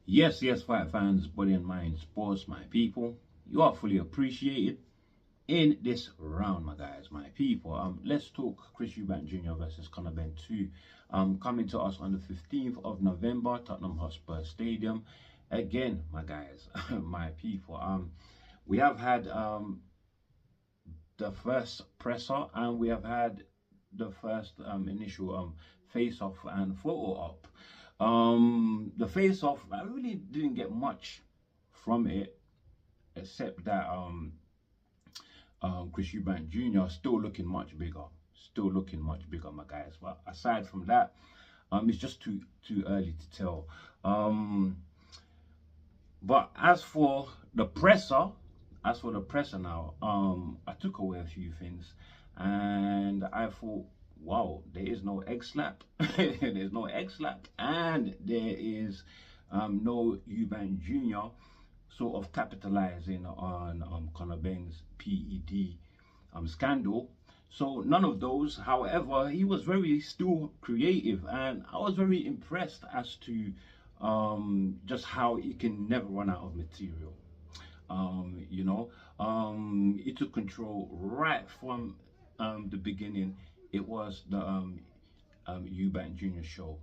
Yes, fight fans, body and mind, sports, my people. You are fully appreciated in this round, my guys, my people. Let's talk Chris Eubank Jr. versus Conor Benn 2. Coming to us on the 15th of November, Tottenham Hotspur Stadium. Again, my guys, my people. We have had the first presser, and we have had the first initial face-off and photo op. The face-off, I really didn't get much from it, except that Chris Eubank Jr. still looking much bigger, my guys. But aside from that, it's just too early to tell. But as for the presser, now, I took away a few things, and I thought, wow, there is no egg slap. There's no egg slap, and there is no Eubank Jr. sort of capitalizing on Conor Benn's PED scandal. So none of those. However, he was very still creative, and I was very impressed as to just how he can never run out of material. He took control right from the beginning. It was the Eubank Jr. show.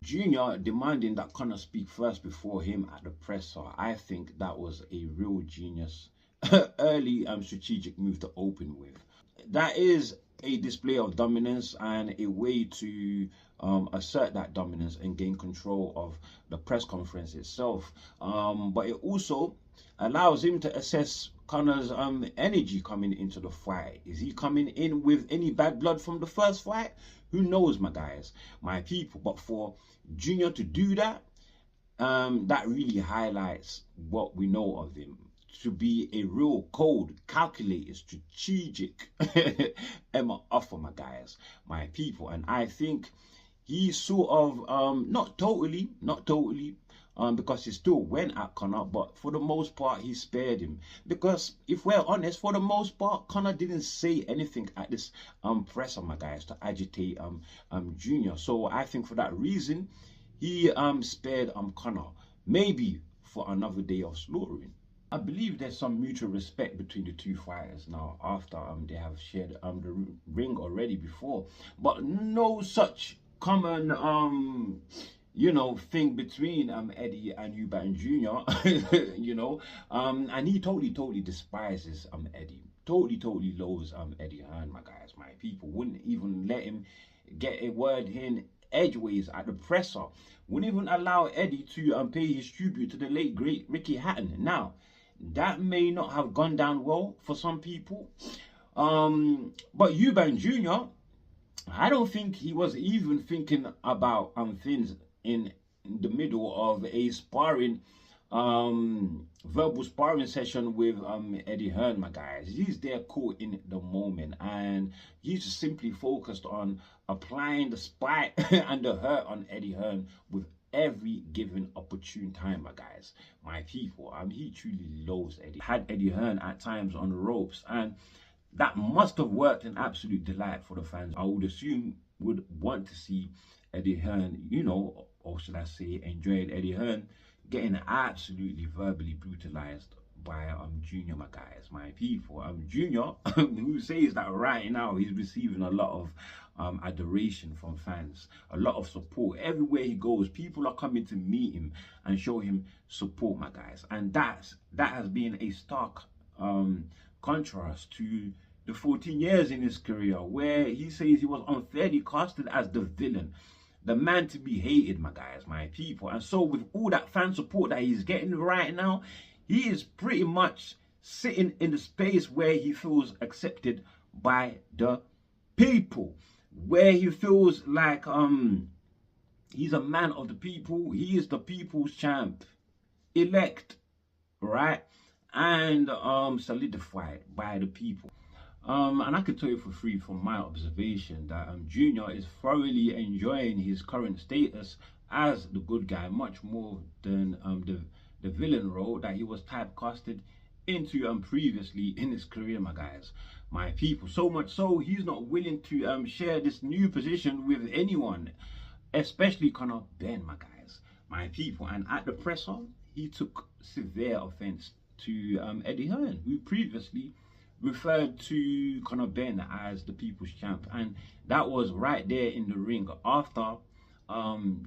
Jr. demanding that Conor speak first before him at the presser. I think that was a real genius early strategic move to open with. That is a display of dominance and a way to assert that dominance and gain control of the press conference itself. But it also allows him to assess Conor's energy coming into the fight. Is he coming in with any bad blood from the first fight? Who knows, my guys, my people. But for Junior to do that, that really highlights what we know of him, to be a real cold, calculated, strategic Emma offer, my guys, my people. And I think he sort of not totally because he still went at Conor, but for the most part he spared him, because if we're honest, for the most part Conor didn't say anything at this presser, my guys, to agitate Junior. So I think for that reason he spared Conor, maybe for another day of slaughtering. I believe there's some mutual respect between the two fighters now after they have shared the ring already before, but no such common thing between Eddie and Eubank Jr. And he totally despises Eddie, totally loathes Eddie Hearn, my guys, my people. Wouldn't even let him get a word in edgeways at the presser, wouldn't even allow Eddie to pay his tribute to the late great Ricky Hatton. Now that may not have gone down well for some people, but Eubank Jr., I don't think he was even thinking about things in the middle of a sparring, verbal sparring session with Eddie Hearn, my guys. He's there caught in the moment, and he's just simply focused on applying the spite and the hurt on Eddie Hearn with every given opportune time, my guys, my people. He truly loves Eddie. Had Eddie Hearn at times on the ropes, and that must have worked an absolute delight for the fans. I would assume would want to see Eddie Hearn, or should I say, enjoyed Eddie Hearn getting absolutely verbally brutalized by Junior, my guys, my people. Junior, who says that right now he's receiving a lot of adoration from fans, a lot of support. Everywhere he goes, people are coming to meet him and show him support, my guys. And that has been a stark contrast to the 14 years in his career where he says he was unfairly casted as the villain, the man to be hated, my guys, my people. And so with all that fan support that he's getting right now, he is pretty much sitting in the space where he feels accepted by the people, where he feels like he's a man of the people. He is the people's champ, elect, right, and solidified by the people. And I can tell you for free from my observation that Junior is thoroughly enjoying his current status as the good guy, much more than the villain role that he was typecasted into previously in his career, my guys, my people. So much so he's not willing to share this new position with anyone, especially Conor Benn, my guys, my people. And at the presser, he took severe offense to Eddie Hearn, who previously referred to Conor Benn as the people's champ. And that was right there in the ring after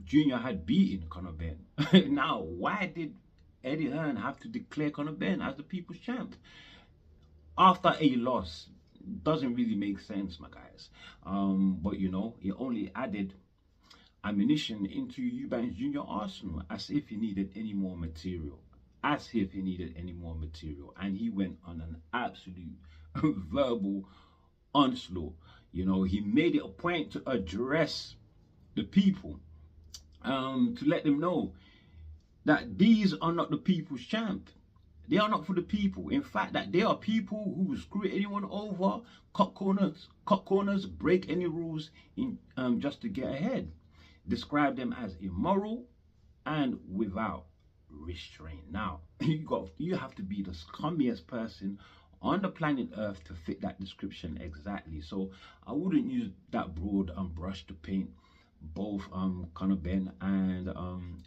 Junior had beaten Conor Benn. Now, why did Eddie Hearn have to declare Conor Benn as the people's champ after a loss? Doesn't really make sense, my guys. But you know, he only added ammunition into Eubank Jr. arsenal, as if he needed any more material. As if he needed any more material. And he went on an absolute verbal onslaught. You know, he made it a point to address the people, to let them know that these are not the people's champ. They are not for the people. In fact, that they are people who will screw anyone over, cut corners, break any rules in just to get ahead. Describe them as immoral and without restraint. Now, you have to be the scummiest person on the planet Earth to fit that description exactly. So I wouldn't use that broad brush to paint both Conor Benn and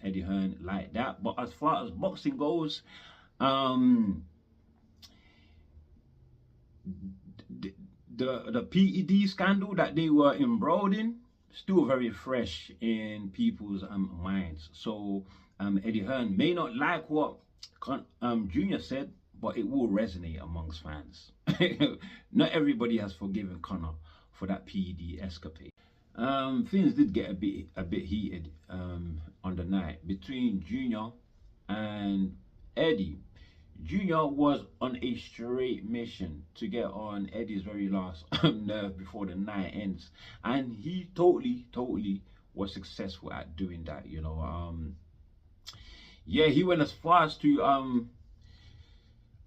Eddie Hearn like that. But as far as boxing goes, the PED scandal that they were embroiled in still very fresh in people's minds. So Eddie Hearn may not like what Junior said, but it will resonate amongst fans. Not everybody has forgiven Conor for that PED escapade. Things did get a bit heated on the night between Junior and Eddie. Junior was on a straight mission to get on Eddie's very last nerve before the night ends, and he totally was successful at doing that. You know, yeah, he went as far as to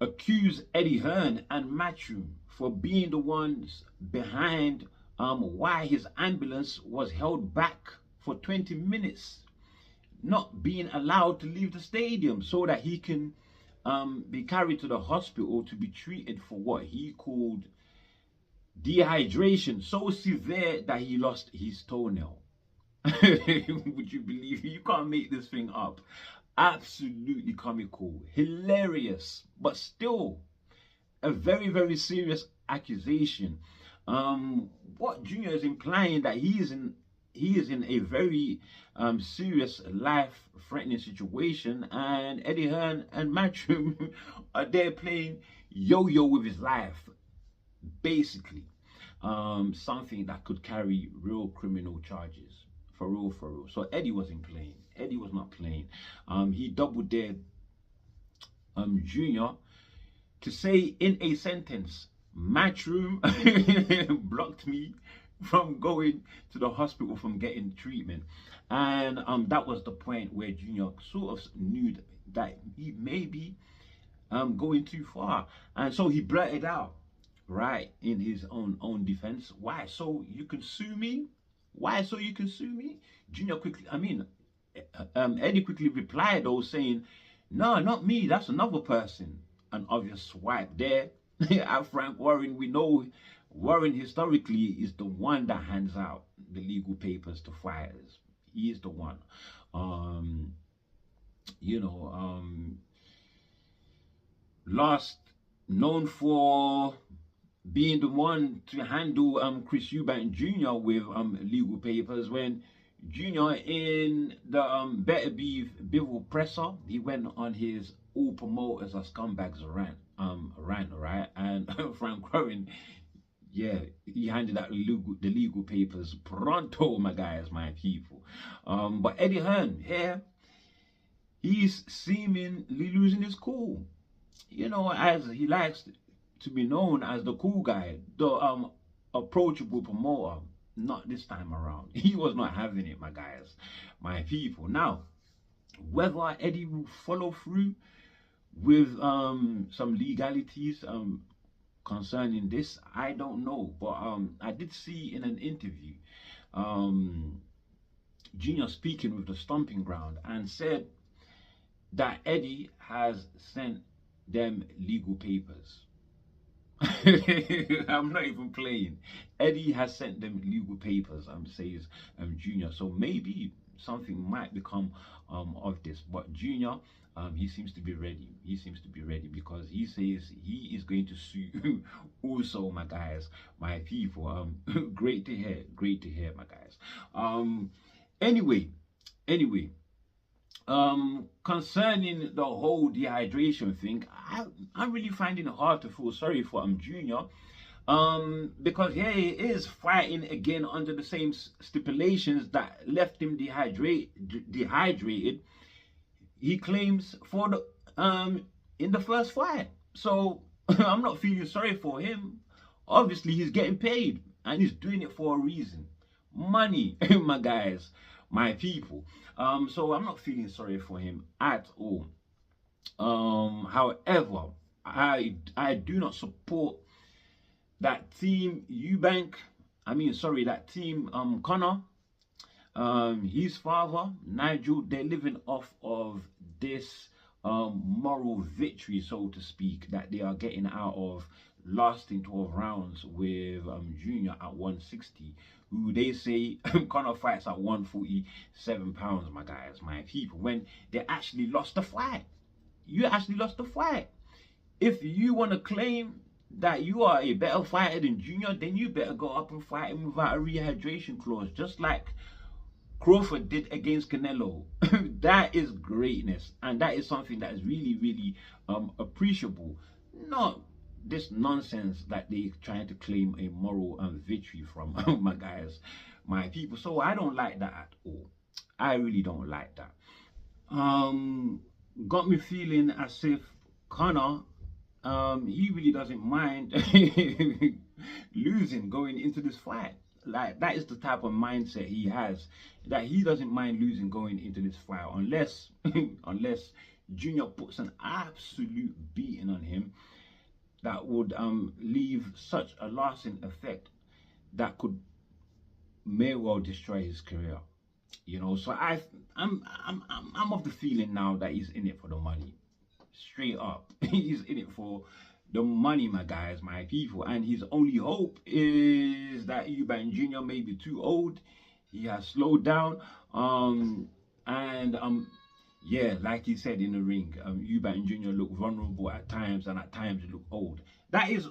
accuse Eddie Hearn and Matchroom for being the ones behind why his ambulance was held back for 20 minutes, not being allowed to leave the stadium so that he can be carried to the hospital to be treated for what he called dehydration, so severe that he lost his toenail. Would you believe it? You can't make this thing up. Absolutely comical, hilarious, but still a very serious accusation. What Junior is implying that he is in a very serious life-threatening situation, and Eddie Hearn and Matchroom are there playing yo-yo with his life, basically. Something that could carry real criminal charges, for real. So Eddie wasn't playing. Eddie was not playing. He double-dared Junior to say in a sentence, Matchroom blocked me from going to the hospital, from getting treatment. And that was the point where Junior sort of knew that he may be going too far, and so he blurted out, right, in his own defense, why, so you can sue me? Why, so you can sue me? Junior quickly, Eddie quickly replied though, saying, no, not me, that's another person. An obvious swipe there at Frank Warren. We know Warren historically is the one that hands out the legal papers to fighters. He is the one. Last known for being the one to handle Chris Eubank Jr. with legal papers. When Junior in the Better Be Bivol presser, he went on his all promoters are scumbags rant, right? And Frank Warren, yeah, he handed out the legal papers pronto, my guys, my people. But Eddie Hearn, yeah, he's seemingly losing his cool. You know, as he likes to be known as the cool guy, the approachable promoter. Not this time around. He was not having it, my guys, my people. Now, whether Eddie will follow through with some legalities concerning this, I don't know. But I did see in an interview Junior speaking with the Stomping Ground and said that Eddie has sent them legal papers. I'm not even playing. Eddie has sent them legal papers, says Junior. So maybe something might become of this. But Junior, he seems to be ready. He seems to be ready because he says he is going to sue also, my guys, my people. Great to hear. Great to hear, my guys. Anyway, anyway. Concerning the whole dehydration thing, I'm really finding it hard to feel sorry for Junior. Because here he is fighting again under the same stipulations that left him dehydrated. He claims for the in the first fight. So I'm not feeling sorry for him. Obviously, he's getting paid and he's doing it for a reason. Money, my guys, my people. So I'm not feeling sorry for him at all. However, I do not support that team Eubank. That team Conor. His father Nigel. They're living off of this moral victory, so to speak, that they are getting out of lasting 12 rounds with Junior at 160, who they say Conor fights at 147 pounds, my guys, my people, when they actually lost the fight. You actually lost the fight. If you want to claim that you are a better fighter than Junior, then you better go up and fight him without a rehydration clause, just like Crawford did against Canelo. That is greatness, and that is something that is really, really appreciable. Not this nonsense that they trying to claim a moral victory from, my guys, my people. So I don't like that at all. I really don't like that. Got me feeling as if Conor, he really doesn't mind losing going into this fight. Like, that is the type of mindset he has, that he doesn't mind losing going into this fight unless unless Junior puts an absolute beating on him that would leave such a lasting effect that could may well destroy his career. You know, so I'm of the feeling now that he's in it for the money. Straight up. He's in it for the money, my guys, my people, and his only hope is that Eubank Jr. may be too old. He has slowed down, yeah, like he said in the ring, Eubank Jr. look vulnerable at times, and at times he look old. That is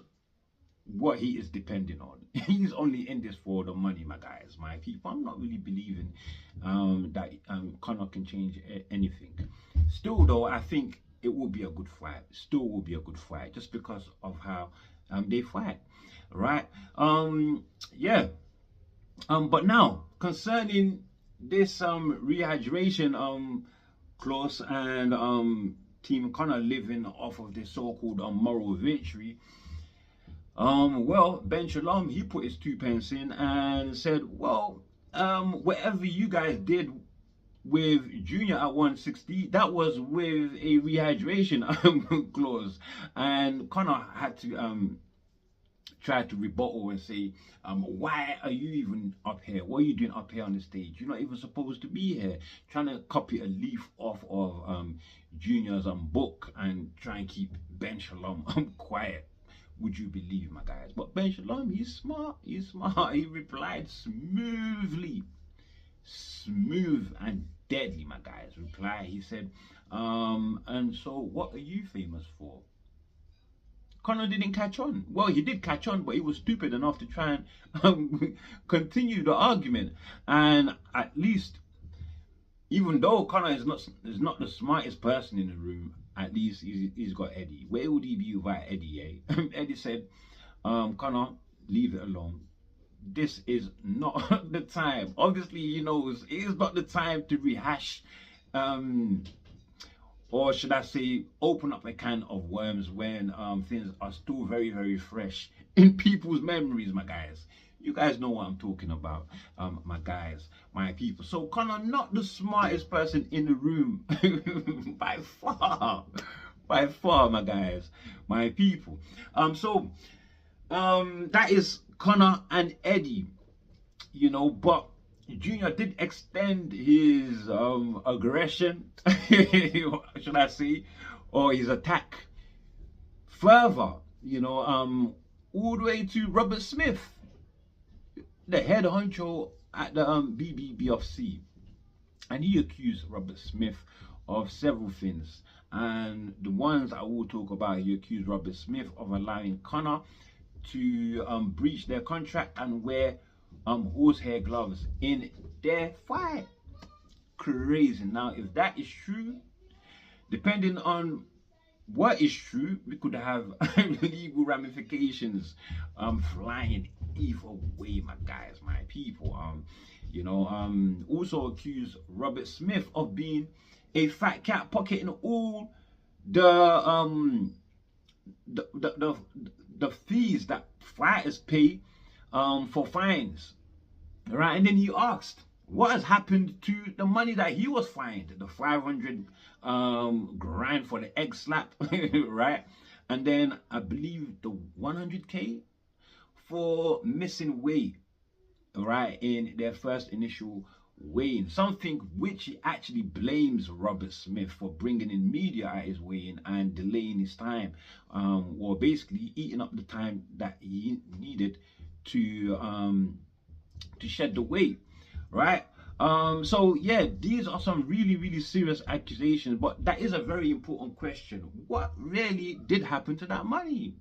what he is depending on. He's only in this for the money, my guys, my people. I'm not really believing that Conor can change anything. Still, though, I think it will be a good fight. Still will be a good fight, just because of how they fight, right? Yeah. But now, concerning this rehydration clause and Team Conor living off of this so-called moral victory, well, Ben Shalom, he put his 2 pence in and said, well, whatever you guys did with Junior at 160, that was with a rehydration clause, and Conor had to try to rebuttal and say, why are you even up here? What are you doing up here on the stage? You're not even supposed to be here. Trying to copy a leaf off of Junior's book and try and keep Ben Shalom quiet. Would you believe, my guys? But Ben Shalom, he's smart. He's smart. He replied smoothly, smooth and deadly, my guys. Reply. He said, and so what are you famous for? Conor didn't catch on. Well, he did catch on, but he was stupid enough to try and continue the argument. And at least, even though Conor is not the smartest person in the room, at least he's got Eddie. Where would he be without Eddie? Eh? Eddie said, Conor, leave it alone. This is not the time. Obviously, he knows it is not the time to rehash, or should I say, open up a can of worms when things are still very, very fresh in people's memories, my guys. You guys know what I'm talking about, my guys, my people. So Conor, not the smartest person in the room, by far, my guys, my people. That is Conor and Eddie, you know, but Junior did extend his aggression, should I say, or his attack further, you know, all the way to Robert Smith, the head honcho at the BBBFC. and he accused Robert Smith of several things. And the ones I will talk about, he accused Robert Smith of allowing Conor to breach their contract and wear horsehair gloves in their fight. Crazy. Now, if that is true, depending on what is true, we could have legal ramifications flying either way, my guys, my people. Also accused Robert Smith of being a fat cat pocketing all the the the, the, the fees that fighters pay for fines. Right, and then he asked, what has happened to the money that he was fined, the 500 grand for the egg slap, right? And then I believe the 100K for missing weight, right, in their first initial weigh-in, something which he actually blames Robert Smith for bringing in media at his weigh-in and delaying his time, or basically eating up the time that he needed to shed the weight, right? So yeah, these are some really serious accusations, but that is a very important question. What really did happen to that money?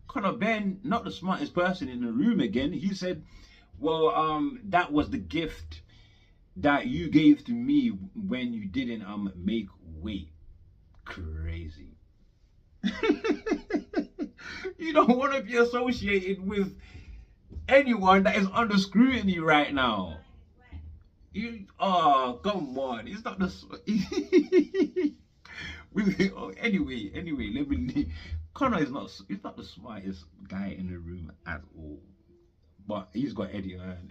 Conor Benn, not the smartest person in the room again, he said, well, that was the gift that you gave to me when you didn't make weight. Crazy. You don't want to be associated with anyone that is under scrutiny right now. Oh, come on. It's not the anyway, let me Conor is not, he's not the smartest guy in the room at all. But he's got Eddie Hearn.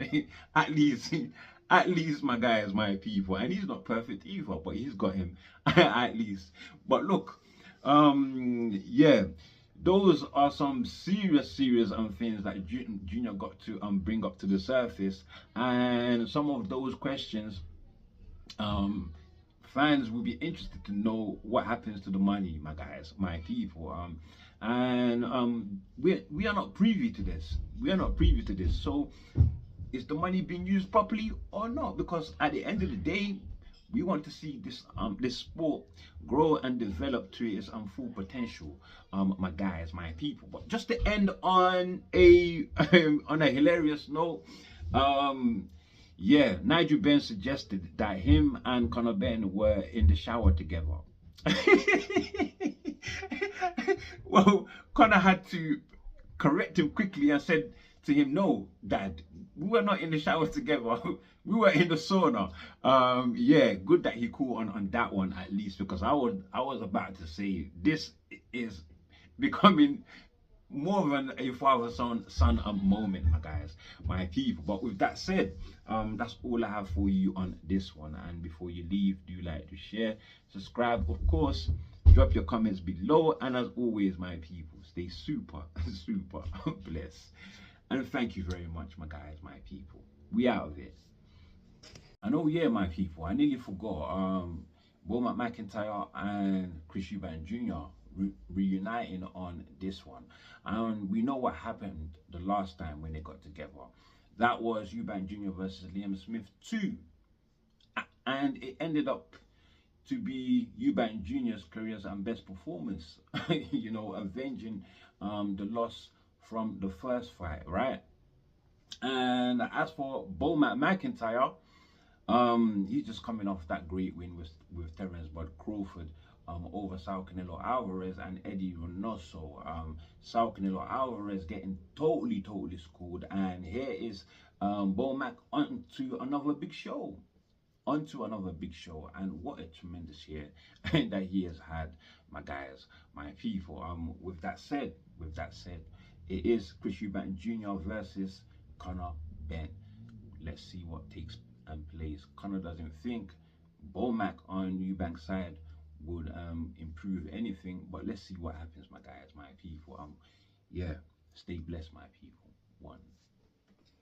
At least my guys, my people. And he's not perfect either, but he's got him at least. But look, yeah, those are some serious things that Junior got to bring up to the surface. And some of those questions, fans will be interested to know what happens to the money, my guys, my people. We are not privy to this. We are not privy to this. So is the money being used properly or not? Because at the end of the day, we want to see this sport grow and develop to its full potential, my guys, my people. But just to end on a on a hilarious note, yeah, Nigel Benn suggested that him and Conor Benn were in the shower together. Well, Conor had to correct him quickly and said to him, no, Dad, we were not in the shower together. We were in the sauna. Yeah, good that he caught on that one at least, because I was about to say this is becoming more than a father-son moment, my guys, my people. But with that said, that's all I have for you on this one. And before you leave, do like to share, subscribe, of course, drop your comments below, and as always, my people, stay super blessed. And thank you very much, my guys, my people. We out of it. And oh yeah, my people, I nearly forgot. Beaumont McIntyre and Chris Eubank Jr. Reuniting on this one. And we know what happened the last time when they got together. That was Eubank Jr. versus Liam Smith 2. And it ended up to be Eubank Jr.'s career's best performance. You know, avenging the loss from the first fight, right? And as for Beaumont McIntyre, he's just coming off that great win with Terence Bud Crawford over Saul Canelo Alvarez and Eddie Reynoso. Saul Canelo Alvarez getting totally schooled, and here is Beaumac onto another big show. And what a tremendous year that he has had, my guys, my people. With that said, it is Chris Eubank Jr. versus Conor Benn. Let's see what takes place. Conor doesn't think Beaumac on Eubank's side would improve anything, but let's see what happens, my guys, my people. Yeah, stay blessed, my people. One.